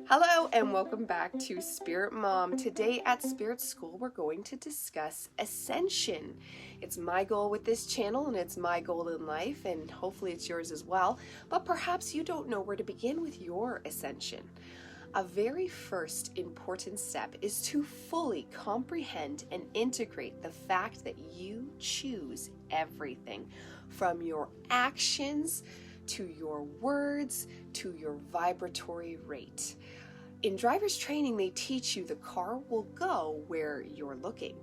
Hello and welcome back to Spirit Mom. Today at Spirit School we're going to discuss Ascension. It's my goal with this channel and it's my goal in life, and hopefully it's yours as well, but perhaps you don't know where to begin with your Ascension. A very first important step is to fully comprehend and integrate the fact that you choose everything, from your actions to your words to your vibratory rate. In driver's training, they teach you the car will go where you're looking.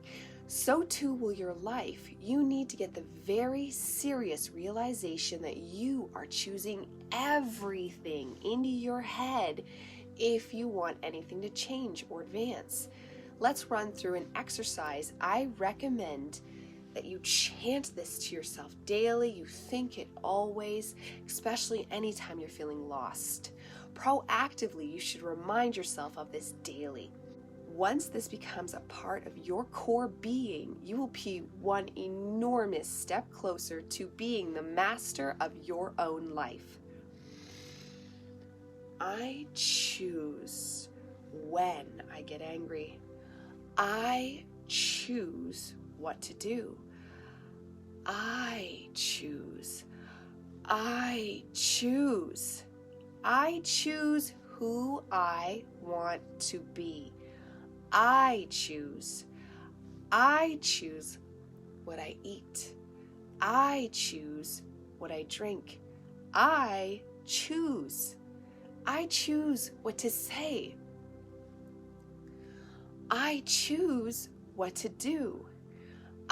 So too will your life. You need to get the very serious realization that you are choosing everything into your head if you want anything to change or advance. Let's run through an exercise. I recommend that you chant this to yourself daily. You think it always, especially anytime you're feeling lost. Proactively, you should remind yourself of this daily. Once this becomes a part of your core being, you will be one enormous step closer to being the master of your own life. I choose when I get angry. I choose what to do. I choose. I choose. I choose who I want to be. I choose. I choose what I eat. I choose what I drink. I choose. I choose what to say. I choose what to do.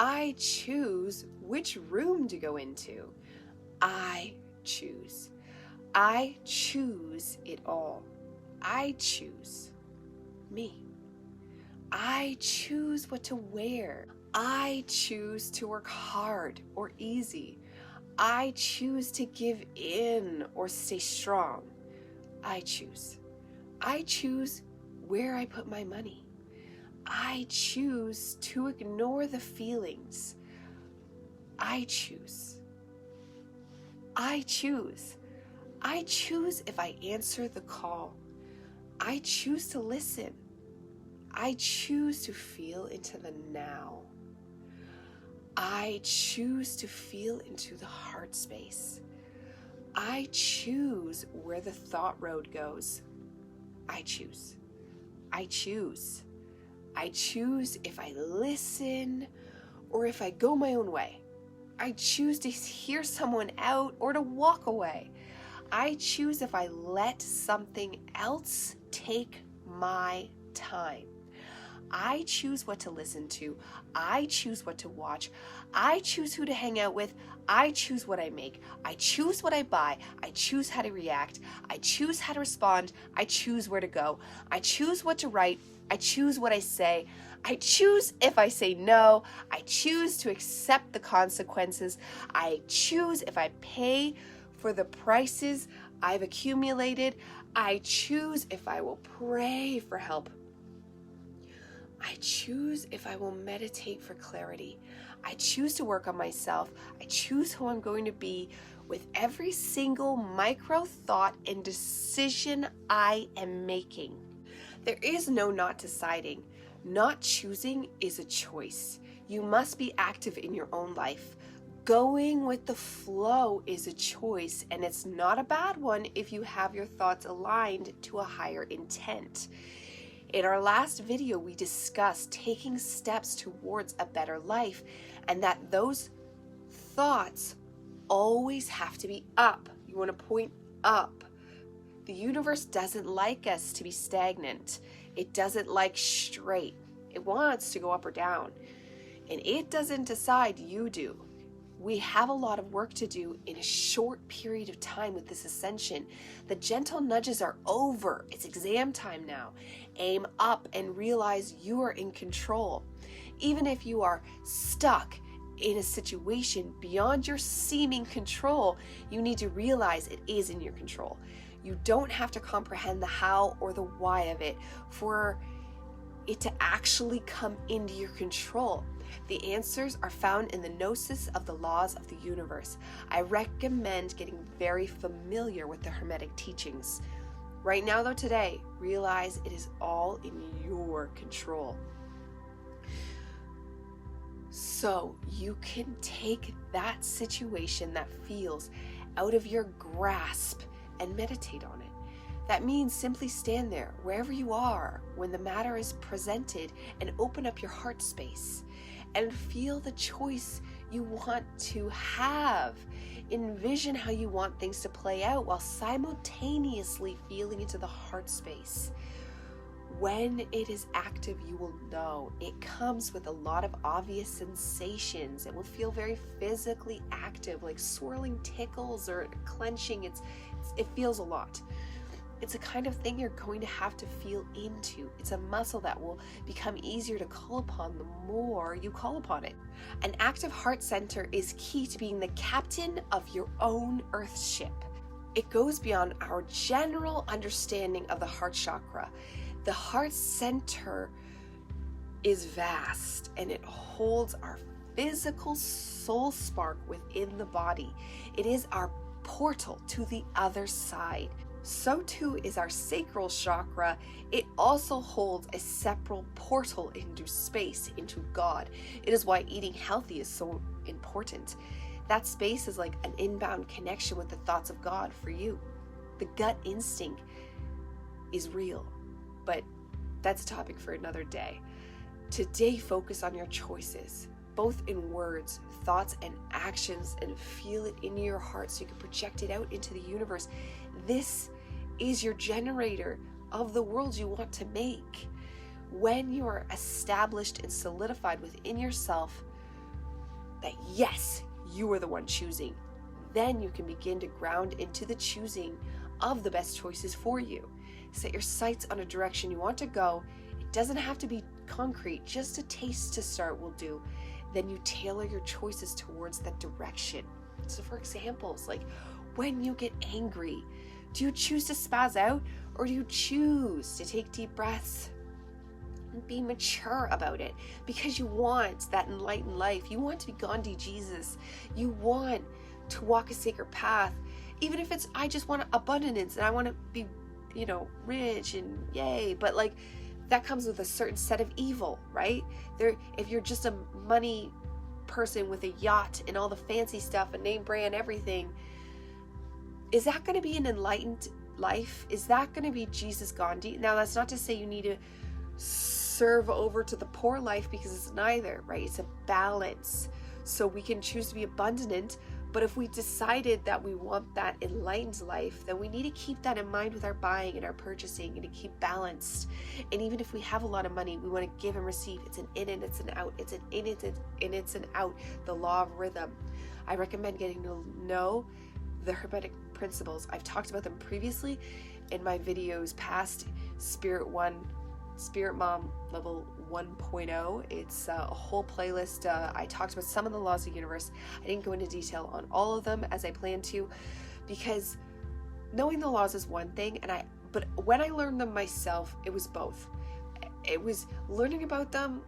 I choose which room to go into. I choose. I choose it all. I choose me. I choose what to wear. I choose to work hard or easy. I choose to give in or stay strong. I choose. I choose where I put my money. I choose to ignore the feelings. I choose. I choose. I choose if I answer the call. I choose to listen. I choose to feel into the now. I choose to feel into the heart space. I choose where the thought road goes. I choose. I choose. I choose if I listen or if I go my own way. I choose to hear someone out or to walk away. I choose if I let something else take my time. I choose what to listen to. I choose what to watch. I choose who to hang out with. I choose what I make. I choose what I buy. I choose how to react. I choose how to respond. I choose where to go. I choose what to write. I choose what I say. I choose if I say no. I choose to accept the consequences. I choose if I pay for the prices I've accumulated. I choose if I will pray for help. I choose if I will meditate for clarity. I choose to work on myself. I choose who I'm going to be with every single micro thought and decision I am making. There is no not deciding. Not choosing is a choice. You must be active in your own life. Going with the flow is a choice, and it's not a bad one if you have your thoughts aligned to a higher intent. In our last video, we discussed taking steps towards a better life, and that those thoughts always have to be up. You want to point up. The universe doesn't like us to be stagnant. It doesn't like straight. It wants to go up or down. And it doesn't decide, you do. We have a lot of work to do in a short period of time with this ascension. The gentle nudges are over. It's exam time now. Aim up and realize you are in control. Even if you are stuck in a situation beyond your seeming control, you need to realize it is in your control. You don't have to comprehend the how or the why of it for it to actually come into your control. The answers are found in the Gnosis of the laws of the universe. I recommend getting very familiar with the hermetic teachings. Right now though, today, Realize it is all in your control. So you can take that situation that feels out of your grasp and meditate on it. That means simply stand there, wherever you are, when the matter is presented, and open up your heart space and feel the choice you want to have. Envision how you want things to play out while simultaneously feeling into the heart space. When it is active, you will know. It comes with a lot of obvious sensations. It will feel very physically active, like swirling tickles or clenching. It feels a lot. It's a kind of thing you're going to have to feel into. It's a muscle that will become easier to call upon the more you call upon it. An active heart center is key to being the captain of your own earth ship. It goes beyond our general understanding of the heart chakra. The heart center is vast, and it holds our physical soul spark within the body. It is our portal to the other side. So too is our sacral chakra. It also holds a separate portal into space, into God. It is why eating healthy is so important. That space is like an inbound connection with the thoughts of God for you. The gut instinct is real, but that's a topic for another day. Today, focus on your choices, both in words, thoughts, and actions, and feel it in your heart so you can project it out into the universe. This is your generator of the world you want to make. When you are established and solidified within yourself that yes, you are the one choosing, then you can begin to ground into the choosing of the best choices for you. Set your sights on a direction you want to go. It doesn't have to be concrete, just a taste to start will do. Then you tailor your choices towards that direction. So for examples, like when you get angry, do you choose to spaz out, or do you choose to take deep breaths and be mature about it? Because you want that enlightened life. You want to be Gandhi Jesus. You want to walk a sacred path. Even if it's, I just want abundance and I want to be, rich and yay. But like, that comes with a certain set of evil, right? If you're just a money person with a yacht and all the fancy stuff and name brand everything, is that going to be an enlightened life? Is that going to be Jesus Gandhi? Now, that's not to say you need to serve over to the poor life, because it's neither, right? It's a balance. So we can choose to be abundant, but if we decided that we want that enlightened life, then we need to keep that in mind with our buying and our purchasing, and to keep balanced. And even if we have a lot of money, we want to give and receive. It's an in and it's an out. It's an in and it's an out. The law of rhythm. I recommend getting to know the hermetic principles. I've talked about them previously in my videos past. Spirit Mom level 1.0. It's a whole playlist. I talked about some of the laws of the universe. I didn't go into detail on all of them as I planned to, because knowing the laws is one thing, but when I learned them myself, it was both. It was learning about them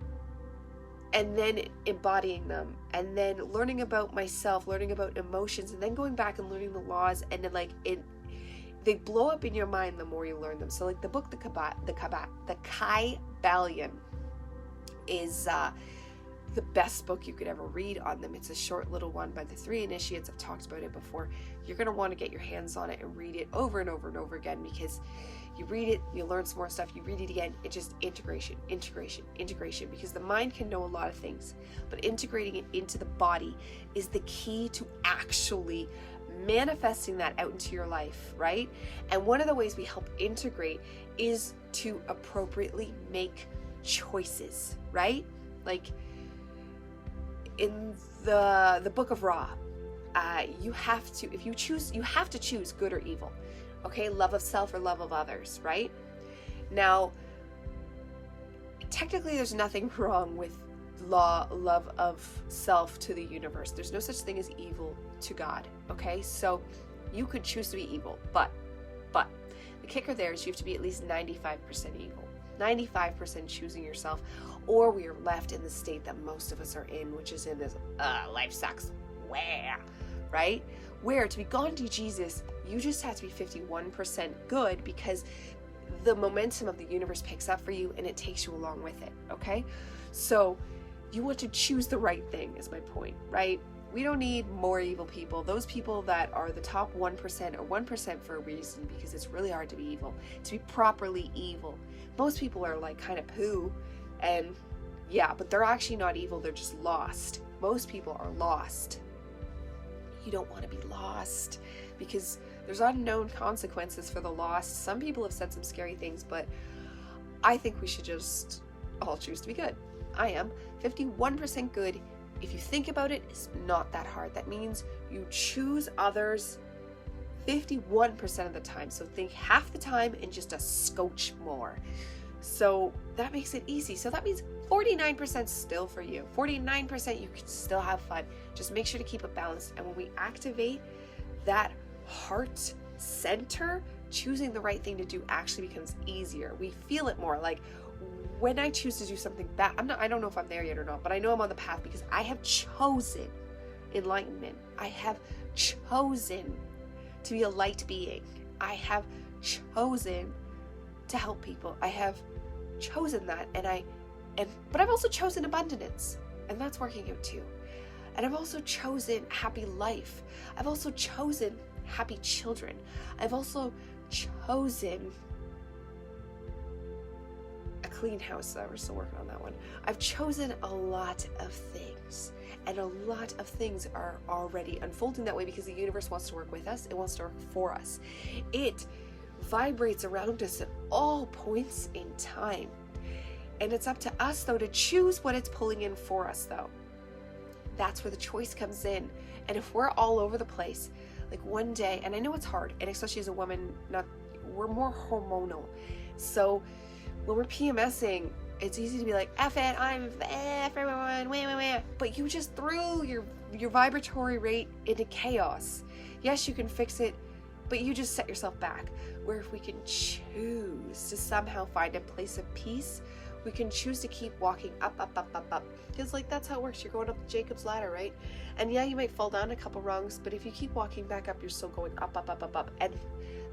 and then embodying them, and then learning about myself, learning about emotions, and then going back and learning the laws, and then they blow up in your mind the more you learn them. So like the book, the Kybalion is the best book you could ever read on them. It's a short little one by the 3 initiates. I've talked about it before. You're going to want to get your hands on it and read it over and over and over again, because you read it, you learn some more stuff, you read it again, it's just integration, because the mind can know a lot of things, but integrating it into the body is the key to actually manifesting that out into your life, right? And one of the ways we help integrate is to appropriately make choices, right? Like in the book of Ra, you have to choose good or evil. Okay, love of self or love of others, right? Now, technically there's nothing wrong with love of self to the universe. There's no such thing as evil to God, okay? So you could choose to be evil, but the kicker there is you have to be at least 95% evil. 95% choosing yourself, or we are left in the state that most of us are in, which is in this life sucks, right? Where to be Gandhi Jesus, you just have to be 51% good, because the momentum of the universe picks up for you and it takes you along with it, okay? So you want to choose the right thing is my point, right? We don't need more evil people. Those people that are the top 1% or 1% for a reason, because it's really hard to be evil, to be properly evil. Most people are like kind of poo, and yeah, but they're actually not evil, they're just lost. Most people are lost. You don't want to be lost because there's unknown consequences for the lost. Some people have said some scary things, but I think we should just all choose to be good. I am 51% good. If you think about it, it's not that hard. That means you choose others 51% of the time. So think half the time and just a scotch more. So that makes it easy. So that means 49% still for you. 49% you can still have fun. Just make sure to keep it balanced. And when we activate that heart center, choosing the right thing to do actually becomes easier. We feel it more. Like when I choose to do something bad, I don't know if I'm there yet or not, but I know I'm on the path because I have chosen enlightenment. I have chosen to be a light being. I have chosen to help people. I have chosen that, but I've also chosen abundance, and that's working out too. And I've also chosen happy life. I've also chosen happy children. I've also chosen a clean house. We're still working on that one. I've chosen a lot of things, and a lot of things are already unfolding that way because the universe wants to work with us. It wants to work for us. It vibrates around us at all points in time. And it's up to us, though, to choose what it's pulling in for us, though. That's where the choice comes in. And if we're all over the place, like one day, and I know it's hard, and especially as a woman, we're more hormonal. So when we're PMSing, it's easy to be like, F it, I'm F everyone, but you just threw your vibratory rate into chaos. Yes, you can fix it, but you just set yourself back. Where if we can choose to somehow find a place of peace, we can choose to keep walking up. Because like that's how it works. You're going up Jacob's ladder, right? And yeah, you might fall down a couple rungs, but if you keep walking back up, you're still going up. And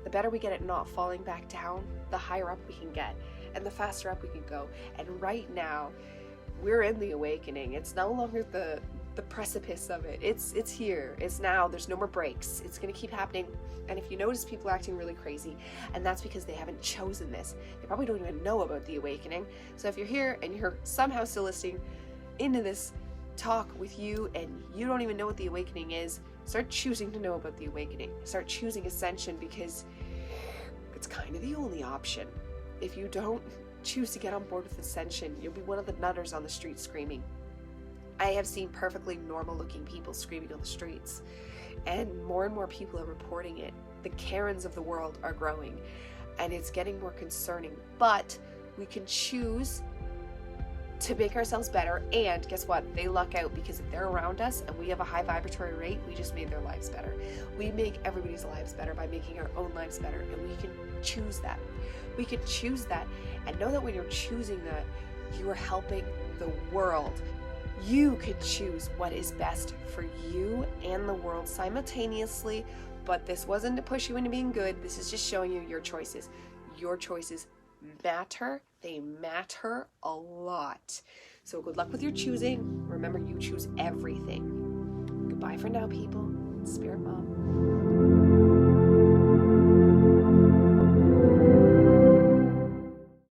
the better we get at not falling back down, the higher up we can get. And the faster up we can go. And right now, we're in the awakening. It's no longer the precipice of it. It's here. It's now. There's no more breaks. It's going to keep happening. And if you notice people acting really crazy, and that's because they haven't chosen this. They probably don't even know about the awakening. So if you're here and you're somehow still listening into this talk with you and you don't even know what the awakening is, start choosing to know about the awakening. Start choosing Ascension because it's kind of the only option. If you don't choose to get on board with Ascension, you'll be one of the nutters on the street screaming. I have seen perfectly normal looking people screaming on the streets, and more people are reporting it. The Karens of the world are growing, and it's getting more concerning, but we can choose to make ourselves better, and guess what? They luck out because if they're around us and we have a high vibratory rate, we just made their lives better. We make everybody's lives better by making our own lives better, and we can choose that. We can choose that, and know that when you're choosing that, you are helping the world. You could choose what is best for you and the world simultaneously, but this wasn't to push you into being good. This is just showing you your choices. Your choices matter. They matter a lot. So good luck with your choosing. Remember, you choose everything. Goodbye for now, people. Spirit Mom.